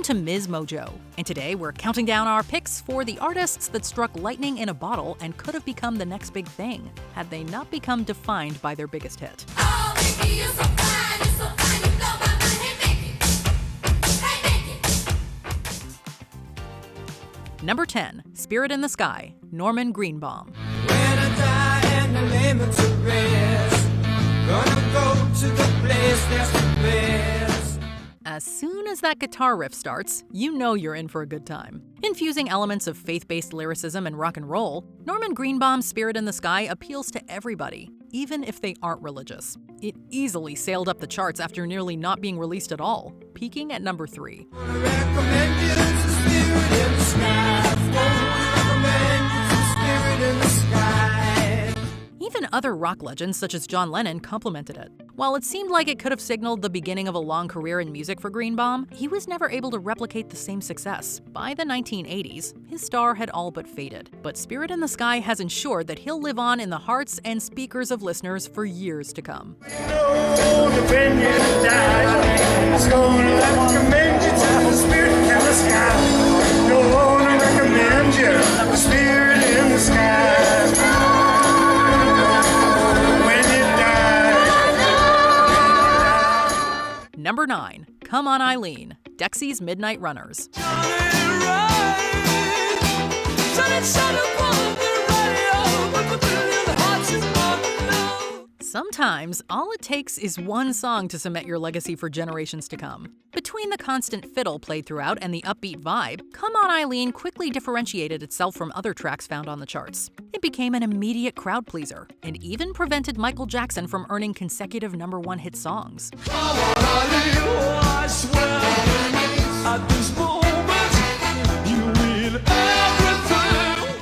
to MsMojo, and today we're counting down our picks for the artists that struck lightning in a bottle and could have become the next big thing, had they not become defined by their biggest hit. Number 10, Spirit in the Sky, Norman Greenbaum. When I die and I lay me to rest, gonna go to the place that's the best. As soon as that guitar riff starts, you know you're in for a good time. Infusing elements of faith-based lyricism and rock and roll, Norman Greenbaum's Spirit in the Sky appeals to everybody, even if they aren't religious. It easily sailed up the charts after nearly not being released at all, peaking at number 3. I recommend you to Spirit in the Sky. Recommend you to Spirit in the Sky. Even other rock legends such as John Lennon complimented it. While it seemed like it could have signaled the beginning of a long career in music for Greenbaum, he was never able to replicate the same success. By the 1980s, his star had all but faded. But Spirit in the Sky has ensured that he'll live on in the hearts and speakers of listeners for years to come. Number 9, Come On Eileen, Dexy's Midnight Runners. Sometimes, all it takes is one song to cement your legacy for generations to come. Between the constant fiddle played throughout and the upbeat vibe, Come On Eileen quickly differentiated itself from other tracks found on the charts. It became an immediate crowd pleaser, and even prevented Michael Jackson from earning consecutive #1 hit songs.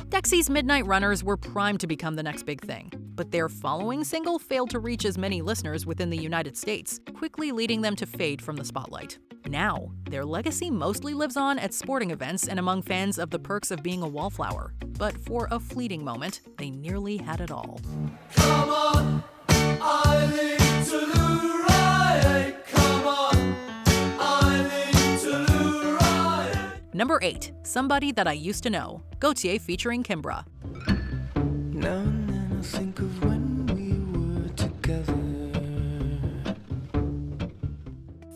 Dexy's Midnight Runners were primed to become the next big thing, but their following single failed to reach as many listeners within the United States, quickly leading them to fade from the spotlight. Now, their legacy mostly lives on at sporting events and among fans of the perks of being a wallflower. But for a fleeting moment, they nearly had it all. Come on, Eileen, to the right. Come on, Eileen, to the right. Number 8, Somebody That I Used to Know, Gautier featuring Kimbra. Now and then I think of when we were together.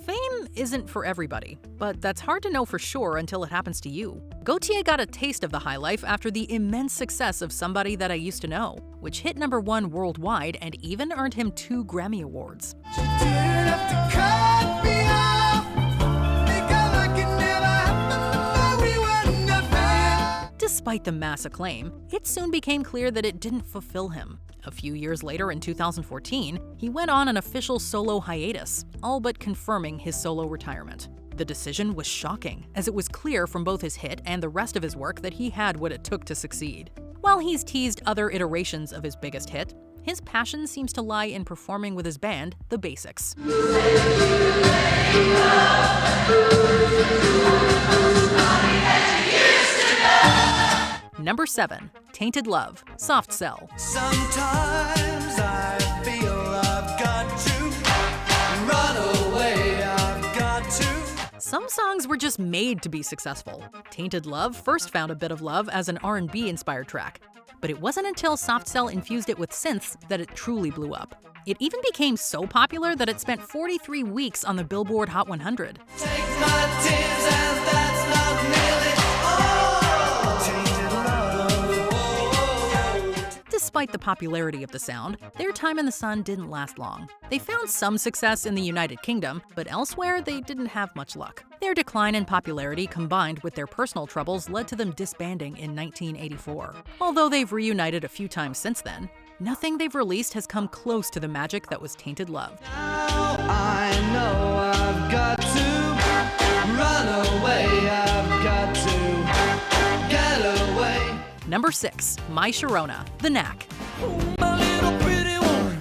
Fame isn't for everybody, but that's hard to know for sure until it happens to you. Gautier got a taste of the high life after the immense success of Somebody That I Used to Know, which hit #1 worldwide and even earned him 2 Grammy Awards. Despite the mass acclaim, it soon became clear that it didn't fulfill him. A few years later, in 2014, he went on an official solo hiatus, all but confirming his solo retirement. The decision was shocking, as it was clear from both his hit and the rest of his work that he had what it took to succeed. While he's teased other iterations of his biggest hit, his passion seems to lie in performing with his band, The Basics. Number 7, Tainted Love, Soft Cell. Sometimes I feel I've got to run away, I've got to. Some songs were just made to be successful. Tainted Love first found a bit of love as an R&B inspired track, but it wasn't until Soft Cell infused it with synths that it truly blew up. It even became so popular that it spent 43 weeks on the Billboard Hot 100. Take my tears and that's not nearly all. Tainted love. Despite the popularity of the sound, their time in the sun didn't last long. They found some success in the United Kingdom, but elsewhere they didn't have much luck. Their decline in popularity combined with their personal troubles led to them disbanding in 1984. Although they've reunited a few times since then, nothing they've released has come close to the magic that was Tainted Love. Now I know I've got to run away, I've got to get away. Number 6, My Sharona, The Knack. My little pretty one,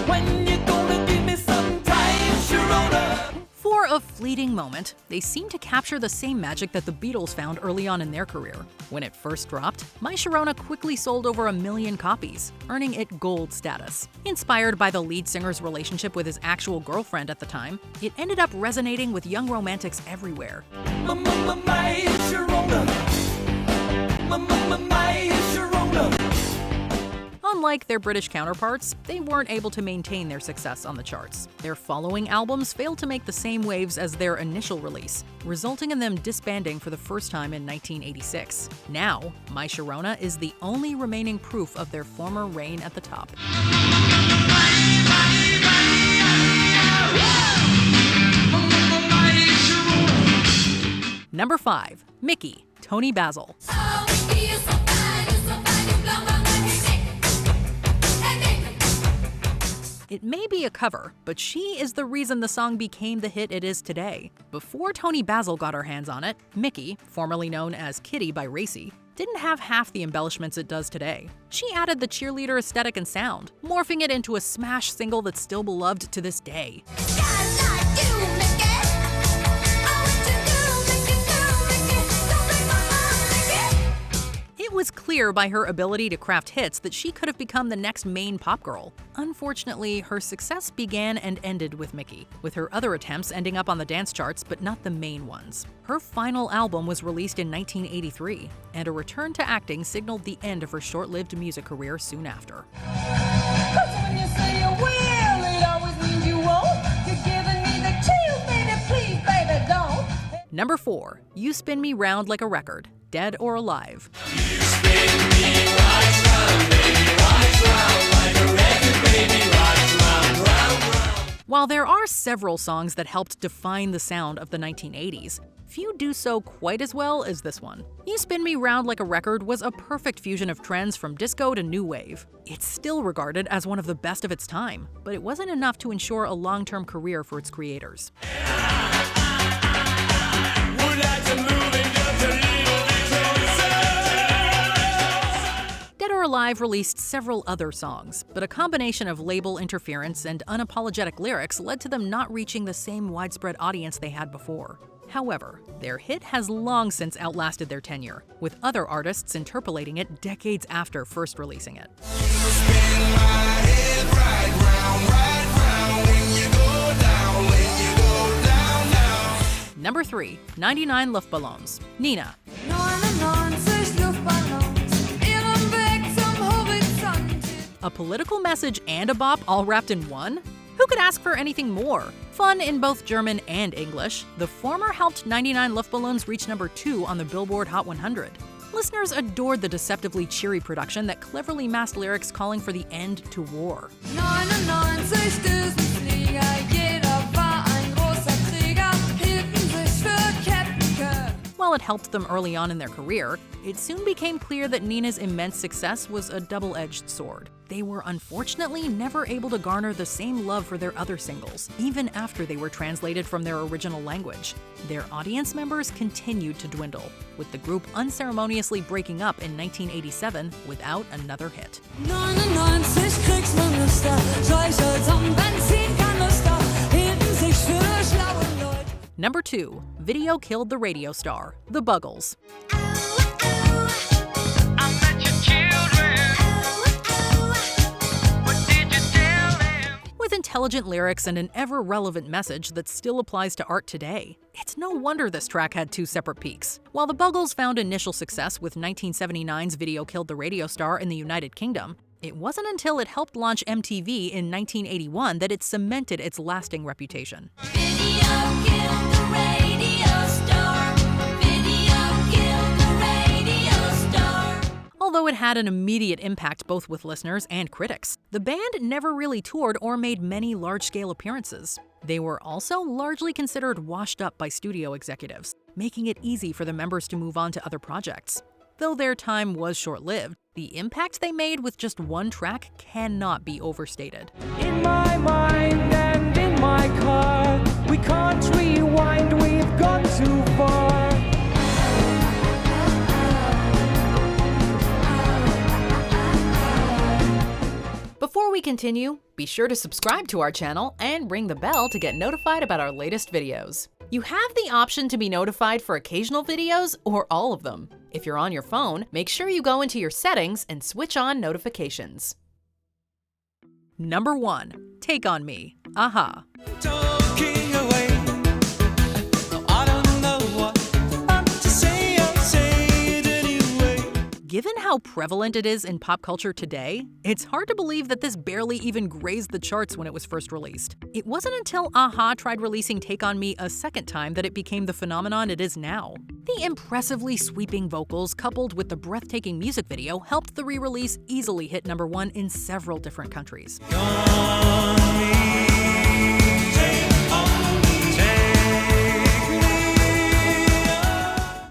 when you gonna give me some time, Sharona? For a fleeting moment, they seem to capture the same magic that the Beatles found early on in their career. When it first dropped, My Sharona quickly sold over 1 million copies, earning it gold status. Inspired by the lead singer's relationship with his actual girlfriend at the time, it ended up resonating with young romantics everywhere. My Sharona. My Sharona. Unlike their British counterparts, they weren't able to maintain their success on the charts. Their following albums failed to make the same waves as their initial release, resulting in them disbanding for the first time in 1986. Now, My Sharona is the only remaining proof of their former reign at the top. Number 5. Mickey, Tony Basil. It may be a cover, but she is the reason the song became the hit it is today. Before Tony Basil got her hands on it, Mickey, formerly known as Kitty by Racy, didn't have half the embellishments it does today. She added the cheerleader aesthetic and sound, morphing it into a smash single that's still beloved to this day. It was clear by her ability to craft hits that she could have become the next main pop girl. Unfortunately, her success began and ended with Mickey, with her other attempts ending up on the dance charts but not the main ones. Her final album was released in 1983, and a return to acting signaled the end of her short-lived music career soon after. Number 4. You Spin Me Round Like a Record, Dead or Alive. While there are several songs that helped define the sound of the 1980s, few do so quite as well as this one. You Spin Me Round Like a Record was a perfect fusion of trends from disco to new wave. It's still regarded as one of the best of its time, but it wasn't enough to ensure a long-term career for its creators. Dead or Alive released several other songs, but a combination of label interference and unapologetic lyrics led to them not reaching the same widespread audience they had before. However, their hit has long since outlasted their tenure, with other artists interpolating it decades after first releasing it. Number 3. 99 Luftballons, Nina. 99 Luftballons, ihren Weg zum Horizont. A political message and a bop all wrapped in one? Who could ask for anything more? Fun in both German and English, the former helped 99 Luftballons reach number 2 on the Billboard Hot 100. Listeners adored the deceptively cheery production that cleverly masked lyrics calling for the end to war. 99 Düsenflieger, jeder war ein großer Krieger, hielten sich für Captain Kirk. While it helped them early on in their career, it soon became clear that Nina's immense success was a double-edged sword. They were unfortunately never able to garner the same love for their other singles, even after they were translated from their original language. Their audience members continued to dwindle, with the group unceremoniously breaking up in 1987 without another hit. 99 Kriegsminister, Scheuchels am Benzinkanister, hielten sich für schlaue Leute. Number 2. Video Killed the Radio Star, The Buggles. With intelligent lyrics and an ever-relevant message that still applies to art today, it's no wonder this track had 2 separate peaks. While the Buggles found initial success with 1979's Video Killed the Radio Star in the United Kingdom, it wasn't until it helped launch MTV in 1981 that it cemented its lasting reputation. Video killed the radio star. Video killed the radio star. Although it had an immediate impact both with listeners and critics, the band never really toured or made many large-scale appearances. They were also largely considered washed up by studio executives, making it easy for the members to move on to other projects. Though their time was short-lived, the impact they made with just one track cannot be overstated. In my mind and in my car, we can't rewind, we've gone too far. Before we continue, be sure to subscribe to our channel and ring the bell to get notified about our latest videos. You have the option to be notified for occasional videos or all of them. If you're on your phone, make sure you go into your settings and switch on notifications. Number 1. Take On Me, a-ha. Talking away. I don't know what to say, I'll say it anyway. Given how prevalent it is in pop culture today, it's hard to believe that this barely even grazed the charts when it was first released. It wasn't until a-ha tried releasing Take On Me a second time that it became the phenomenon it is now. The impressively sweeping vocals coupled with the breathtaking music video helped the re-release easily hit number 1 in several different countries.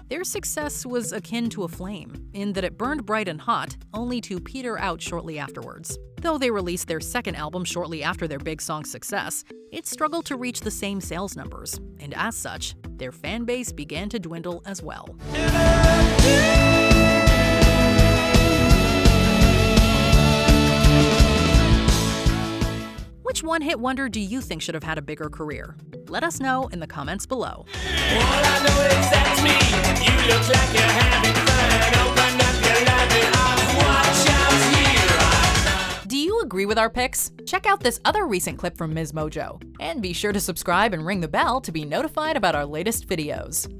Their success was akin to a flame, in that it burned bright and hot, only to peter out shortly afterwards. Though they released their second album shortly after their big song's success, it struggled to reach the same sales numbers, and as such, their fan base began to dwindle as well. Which one-hit wonder do you think should have had a bigger career? Let us know in the comments below. All I know is that's me. You look like you're having fun. Open up your loving arms. Watch out here. Do you agree with our picks? Check out this other recent clip from MsMojo. And be sure to subscribe and ring the bell to be notified about our latest videos.